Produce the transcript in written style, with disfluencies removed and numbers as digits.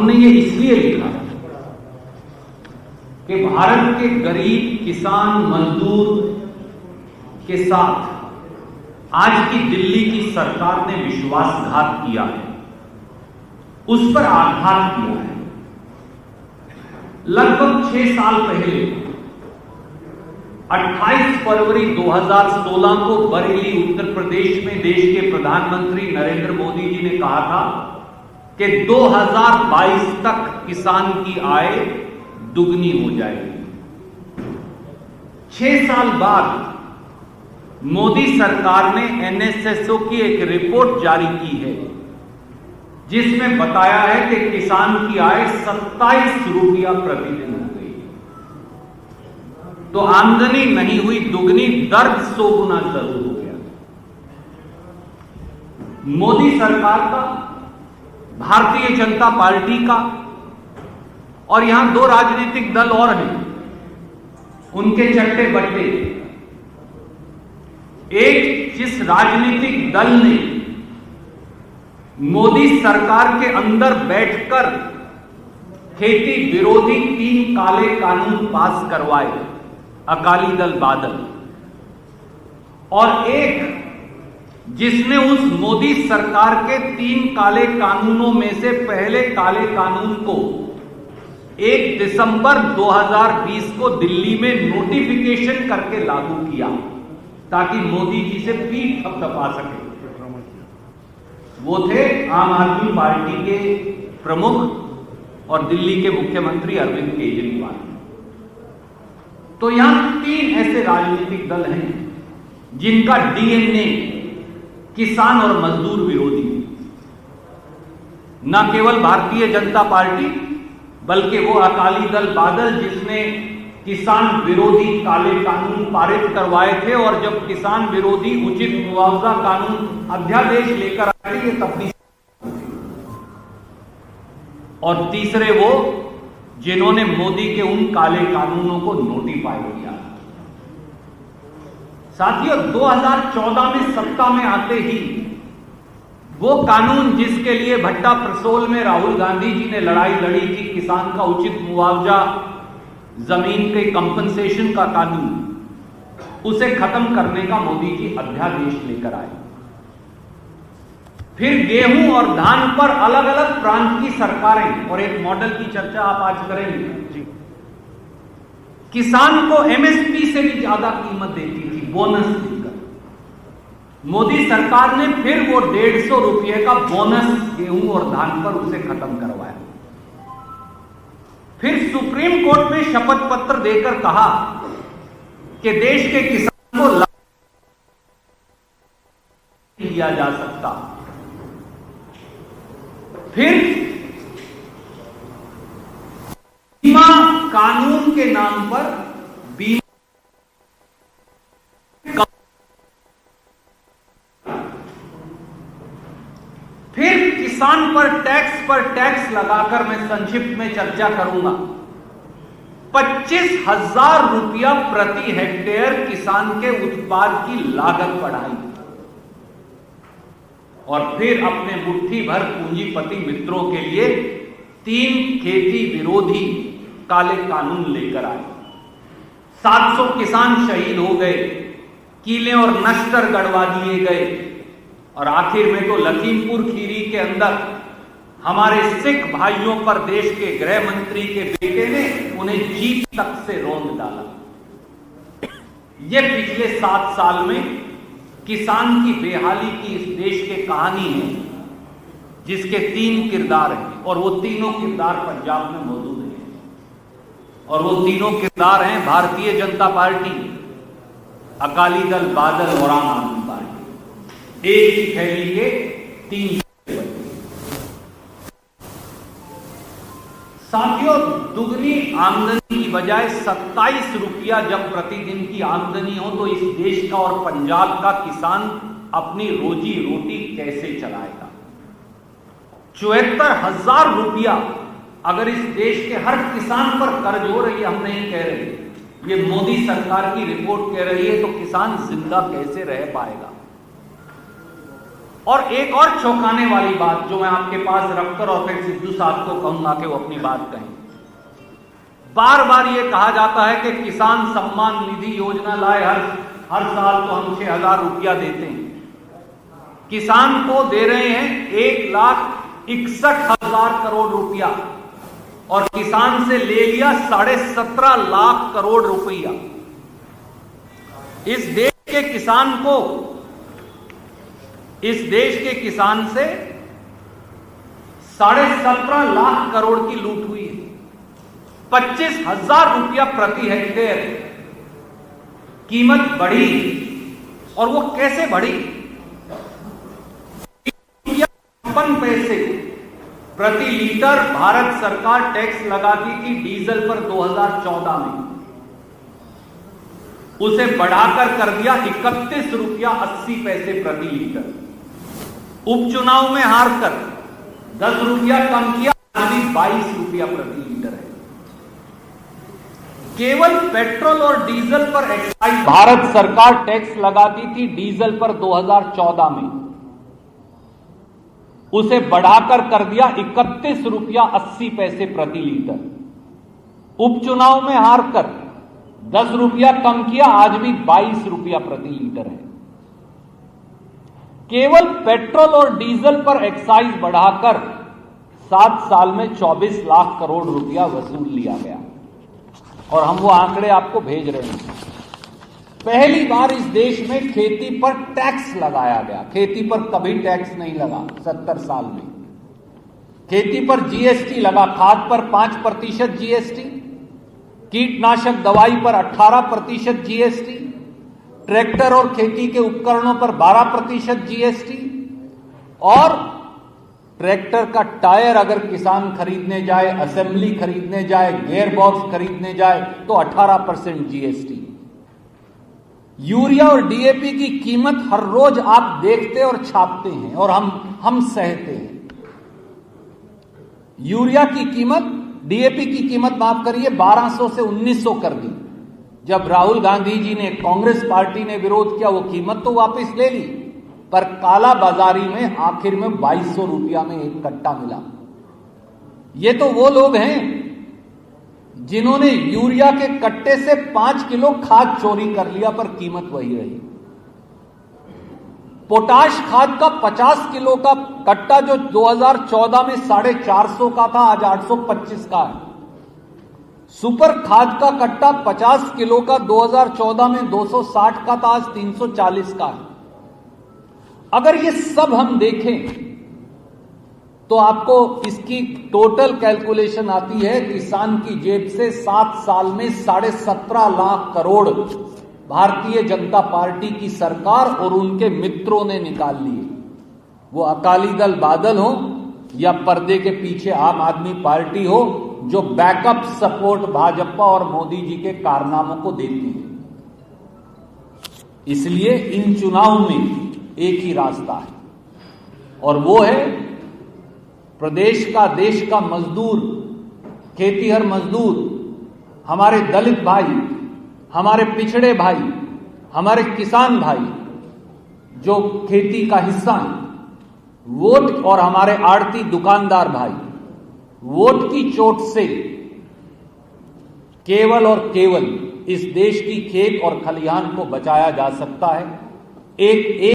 हमने ये इसलिए लिखा कि भारत के गरीब किसान मजदूर के साथ आज की दिल्ली की सरकार ने विश्वासघात किया है, उस पर आघात किया है। लगभग 6 साल पहले 28 फरवरी 2016 को बरेली उत्तर प्रदेश में देश के प्रधानमंत्री नरेंद्र मोदी जी ने कहा था कि 2022 तक किसान की आय दुगनी हो जाएगी। 6 साल बाद मोदी सरकार ने एनएसएसओ की एक रिपोर्ट जारी की है जिसमें बताया है कि किसान की आय 27 रुपया प्रतिदिन हो गई। तो आमदनी नहीं हुई दुगनी, दर्द 100 गुना जरूर हो गया। मोदी सरकार का, भारतीय जनता पार्टी का और यहां 2 राजनीतिक दल और हैं, उनके चट्टे बट्टे। एक जिस राजनीतिक दल ने मोदी सरकार के अंदर बैठकर खेती विरोधी 3 काले कानून पास करवाए, अकाली दल बादल, और एक जिसने उस मोदी सरकार के 3 काले कानूनों में से पहले काले कानून को 1 दिसंबर 2020 को दिल्ली में नोटिफिकेशन करके लागू किया ताकि मोदी जी से पीठ थपथपा सके। वो थे आम आदमी पार्टी के प्रमुख और दिल्ली के मुख्यमंत्री अरविंद केजरीवाल। तो यहां 3 ऐसे राजनीतिक दल हैं जिनका डीएनए किसान और मजदूर विरोधी। न केवल भारतीय जनता पार्टी बल्कि वो अकाली दल बादल जिसने किसान विरोधी काले कानून पारित करवाए थे, और जब किसान विरोधी उचित मुआवजा कानून अध्यादेश लेकर आए थे तब भी। और तीसरे वो जिन्होंने मोदी के उन काले कानूनों को नोटिफाई किया। साथियों, 2014 में सत्ता में आते ही वो कानून जिसके लिए भट्टा प्रसोल में राहुल गांधी जी ने लड़ाई लड़ी थी, किसान का उचित मुआवजा, जमीन के कंपनसेशन का कानून, उसे खत्म करने का मोदी जी अध्यादेश लेकर आए। फिर गेहूं और धान पर अलग अलग प्रांत की सरकारें, और एक मॉडल की चर्चा आप आज करेंगे, किसान को एमएसपी से भी ज्यादा कीमत देती थी, बोनस देकर। मोदी सरकार ने फिर वो 150 रुपये का बोनस गेहूं और धान पर उसे खत्म करवाया। फिर सुप्रीम कोर्ट में शपथ पत्र देकर कहा कि देश के किसान को लाभ दिया जा सकता। फिर बीमा कानून के नाम पर बीमा, फिर किसान पर टैक्स लगाकर, मैं संक्षिप्त में चर्चा करूंगा, 25,000 रुपया प्रति हेक्टेयर किसान के उत्पाद की लागत बढ़ाई। और फिर अपने मुट्ठी भर पूंजीपति मित्रों के लिए 3 खेती विरोधी काले कानून लेकर आए। 700 किसान शहीद हो गए, किले और नश्तर गड़वा दिए गए, और आखिर में तो लखीमपुर खीरी के अंदर हमारे सिख भाइयों पर देश के गृह मंत्री के बेटे ने उन्हें जीप तक से रौंद डाला। यह पिछले 7 साल में किसान की बेहाली की इस देश के कहानी है, जिसके 3 किरदार हैं, और वो तीनों किरदार पंजाब में मौजूद हैं। और वो तीनों किरदार हैं भारतीय जनता पार्टी, अकाली दल बादल और आम आदमी पार्टी। एक ही थैली के 3 साथियों, दुगनी आमदनी की बजाय 27 रुपया जब प्रतिदिन की आमदनी हो तो इस देश का और पंजाब का किसान अपनी रोजी रोटी कैसे चलाएगा? 74,000 रुपया अगर इस देश के हर किसान पर कर्ज हो रही है, हम नहीं कह रहे, ये मोदी सरकार की रिपोर्ट कह रही है, तो किसान जिंदा कैसे रह पाएगा? और एक और चौंकाने वाली बात जो मैं आपके पास रखकर और फिर सिद्धू साहब को कहूंगा कि वो अपनी बात कहें। बार बार ये कहा जाता है कि किसान सम्मान निधि योजना लाए, हर साल तो हम 6,000 रुपया देते हैं। किसान को दे रहे हैं 1,61,000 करोड़ रुपया और किसान से ले लिया 17.5 लाख करोड़ रुपया। इस देश के किसान से 17.5 लाख करोड़ की लूट हुई है। 25,000 रुपया प्रति हेक्टेयर कीमत बढ़ी, और वो कैसे बढ़ी? 56 पैसे प्रति लीटर भारत सरकार टैक्स लगाती थी डीजल पर 2014 में, उसे बढ़ाकर कर दिया 31 रुपया 80 पैसे प्रति लीटर। उपचुनाव में हारकर 10 रुपया कम किया, अभी 22 रुपया प्रति लीटर है। केवल पेट्रोल और डीजल पर एक्साइज भारत सरकार टैक्स लगाती थी डीजल पर 2014 में, उसे बढ़ाकर कर दिया 31 रुपया 80 पैसे प्रति लीटर। उपचुनाव में हारकर 10 रुपया कम किया, आज भी 22 रुपया प्रति लीटर है। केवल पेट्रोल और डीजल पर एक्साइज बढ़ाकर 7 साल में 24 लाख करोड़ रुपया वसूल लिया गया, और हम वो आंकड़े आपको भेज रहे हैं। पहली बार इस देश में खेती पर टैक्स लगाया गया। खेती पर कभी टैक्स नहीं लगा 70 साल में। खेती पर जीएसटी लगा, खाद पर 5% जीएसटी, कीटनाशक दवाई पर 18% जीएसटी, ट्रैक्टर और खेती के उपकरणों पर 12% जीएसटी, और ट्रैक्टर का टायर अगर किसान खरीदने जाए, असेंबली खरीदने जाए, गियर बॉक्स खरीदने जाए तो 18% जीएसटी। यूरिया और डीएपी की कीमत हर रोज आप देखते और छापते हैं, और हम सहते हैं। यूरिया की कीमत, डीएपी की कीमत माफ करिए 1200 से 1900 कर दी। जब राहुल गांधी जी ने, कांग्रेस पार्टी ने विरोध किया, वो कीमत तो वापस ले ली, पर काला बाजारी में आखिर में 2200 रुपया में एक कट्टा मिला। ये तो वो लोग हैं जिन्होंने यूरिया के कट्टे से 5 किलो खाद चोरी कर लिया, पर कीमत वही रही। पोटाश खाद का 50 किलो का कट्टा जो 2014 में 450 का था, आज 825 का है। सुपर खाद का कट्टा 50 किलो का 2014 में 260 का था, आज 340 का है। अगर ये सब हम देखें तो आपको इसकी टोटल कैलकुलेशन आती है, किसान की जेब से 7 साल में 17.5 लाख करोड़ भारतीय जनता पार्टी की सरकार और उनके मित्रों ने निकाल लिए। वो अकाली दल बादल हो या पर्दे के पीछे आम आदमी पार्टी हो, जो बैकअप सपोर्ट भाजपा और मोदी जी के कारनामों को देती है। इसलिए इन चुनाव में एक ही रास्ता है, और वो है प्रदेश का, देश का मजदूर, खेतीहर मजदूर, हमारे दलित भाई, हमारे पिछड़े भाई, हमारे किसान भाई जो खेती का हिस्सा है, वोट, और हमारे आड़ती दुकानदार भाई, वोट की चोट से केवल और केवल इस देश की खेत और खलिहान को बचाया जा सकता है। एक